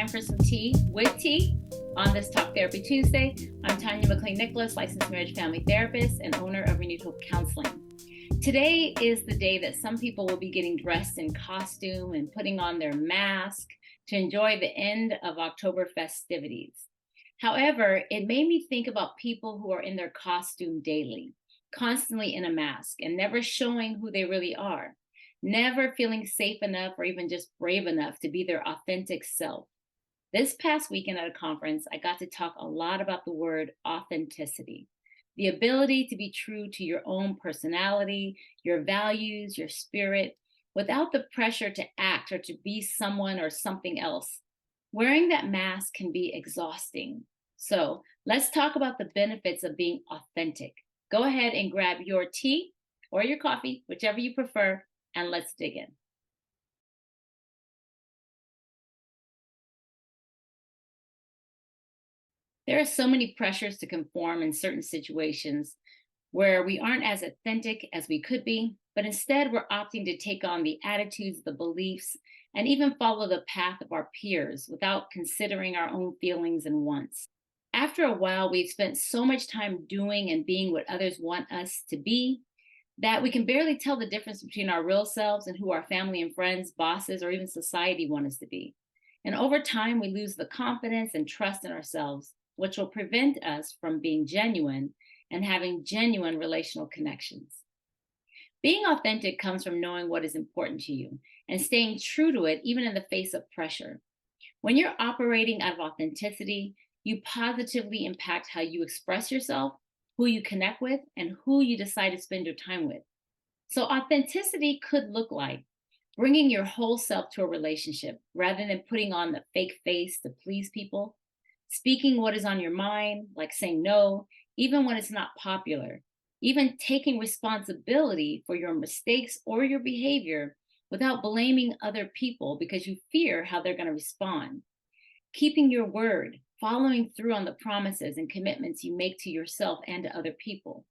time for some tea with tea on this Talk Therapy Tuesday. I'm Tanya McLean-Nicholas, licensed marriage family therapist and owner of Renewed Hope Counseling. Today is the day that some people will be getting dressed in costume and putting on their mask to enjoy the end of October festivities. However, it made me think about people who are in their costume daily, constantly in a mask and never showing who they really are, never feeling safe enough or even just brave enough to be their authentic self. This past weekend at a conference, I got to talk a lot about the word authenticity, the ability to be true to your own personality, your values, your spirit, without the pressure to act or to be someone or something else. Wearing that mask can be exhausting. So let's talk about the benefits of being authentic. Go ahead and grab your tea or your coffee, whichever you prefer, and let's dig in. There are so many pressures to conform in certain situations where we aren't as authentic as we could be, but instead we're opting to take on the attitudes, the beliefs, and even follow the path of our peers without considering our own feelings and wants. After a while, we've spent so much time doing and being what others want us to be that we can barely tell the difference between our real selves and who our family and friends, bosses, or even society want us to be. And over time, we lose the confidence and trust in ourselves, which will prevent us from being genuine and having genuine relational connections. Being authentic comes from knowing what is important to you and staying true to it, even in the face of pressure. When you're operating out of authenticity, you positively impact how you express yourself, who you connect with, and who you decide to spend your time with. So authenticity could look like bringing your whole self to a relationship rather than putting on the fake face to please people, speaking what is on your mind, like saying no, even when it's not popular, even taking responsibility for your mistakes or your behavior without blaming other people because you fear how they're going to respond, keeping your word, following through on the promises and commitments you make to yourself and to other people.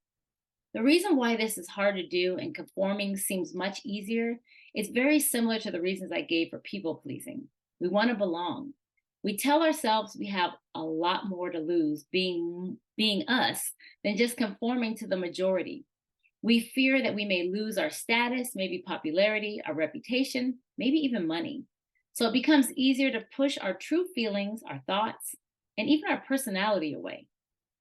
The reason why this is hard to do and conforming seems much easier is very similar to the reasons I gave for people pleasing. We want to belong. We tell ourselves we have a lot more to lose being us than just conforming to the majority. We fear that we may lose our status, maybe popularity, our reputation, maybe even money. So it becomes easier to push our true feelings, our thoughts, and even our personality away.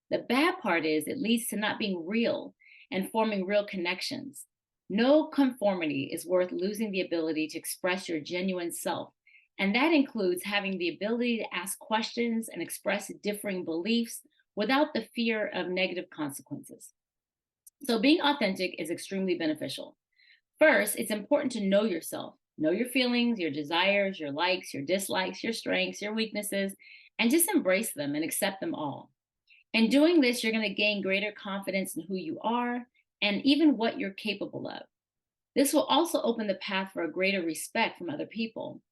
The bad part is it leads to not being real and forming real connections. No conformity is worth losing the ability to express your genuine self. And that includes having the ability to ask questions and express differing beliefs without the fear of negative consequences. So being authentic is extremely beneficial. First, it's important to know yourself, know your feelings, your desires, your likes, your dislikes, your strengths, your weaknesses, and just embrace them and accept them all. In doing this, you're going to gain greater confidence in who you are and even what you're capable of. This will also open the path for a greater respect from other people.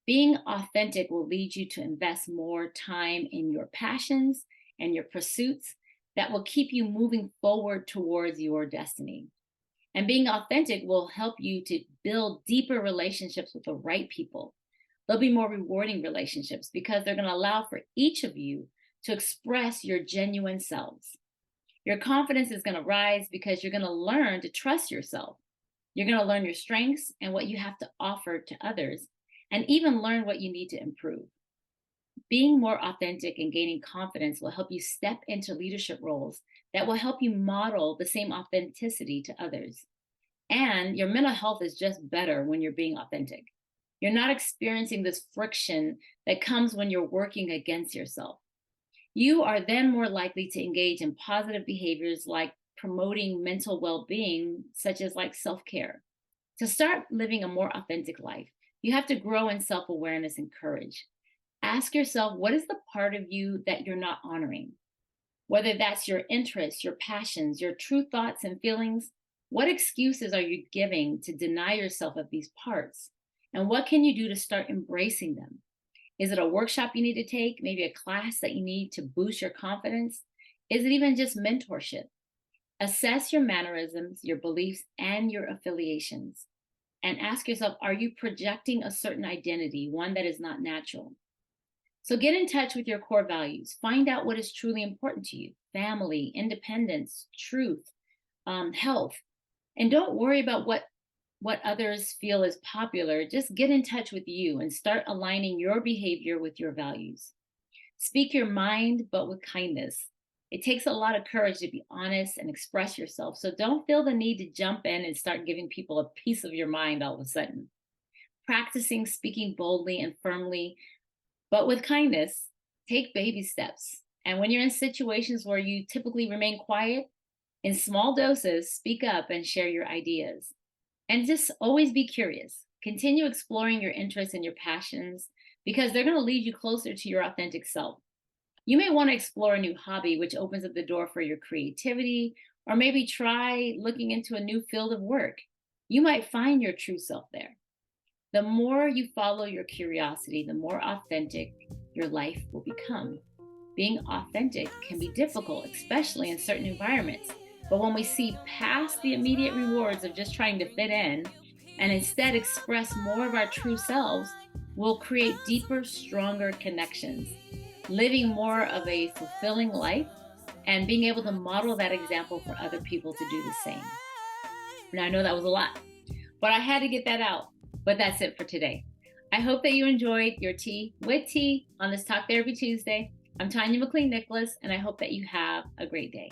Being authentic will lead you to invest more time in your passions and your pursuits that will keep you moving forward towards your destiny. And being authentic will help you to build deeper relationships with the right people. They'll be more rewarding relationships because they're going to allow for each of you to express your genuine selves. Your confidence is going to rise because you're going to learn to trust yourself. You're going to learn your strengths and what you have to offer to others, and even learn what you need to improve. Being more authentic and gaining confidence will help you step into leadership roles that will help you model the same authenticity to others. And your mental health is just better when you're being authentic. You're not experiencing this friction that comes when you're working against yourself. You are then more likely to engage in positive behaviors like promoting mental well-being, such as like self-care. To start living a more authentic life, you have to grow in self-awareness and courage. Ask yourself, what is the part of you that you're not honoring? Whether that's your interests, your passions, your true thoughts and feelings, what excuses are you giving to deny yourself of these parts? And what can you do to start embracing them? Is it a workshop you need to take? Maybe a class that you need to boost your confidence? Is it even just mentorship? Assess your mannerisms, your beliefs, and your affiliations. And ask yourself, are you projecting a certain identity, one that is not natural? So get in touch with your core values. Find out what is truly important to you: family, independence, truth, health. And don't worry about what others feel is popular. Just get in touch with you and start aligning your behavior with your values. Speak your mind, but with kindness. It takes a lot of courage to be honest and express yourself. So don't feel the need to jump in and start giving people a piece of your mind all of a sudden. Practicing speaking boldly and firmly, but with kindness, take baby steps. And when you're in situations where you typically remain quiet, in small doses, speak up and share your ideas. And just always be curious. Continue exploring your interests and your passions because they're going to lead you closer to your authentic self. You may want to explore a new hobby, which opens up the door for your creativity, or maybe try looking into a new field of work. You might find your true self there. The more you follow your curiosity, the more authentic your life will become. Being authentic can be difficult, especially in certain environments. But when we see past the immediate rewards of just trying to fit in and instead express more of our true selves, we'll create deeper, stronger connections, living more of a fulfilling life and being able to model that example for other people to do the same. Now, I know that was a lot, but I had to get that out. But that's it for today. I hope that you enjoyed your tea with tea on this Talk Therapy Tuesday. I'm Tanya McLean Nicholas, and I hope that you have a great day.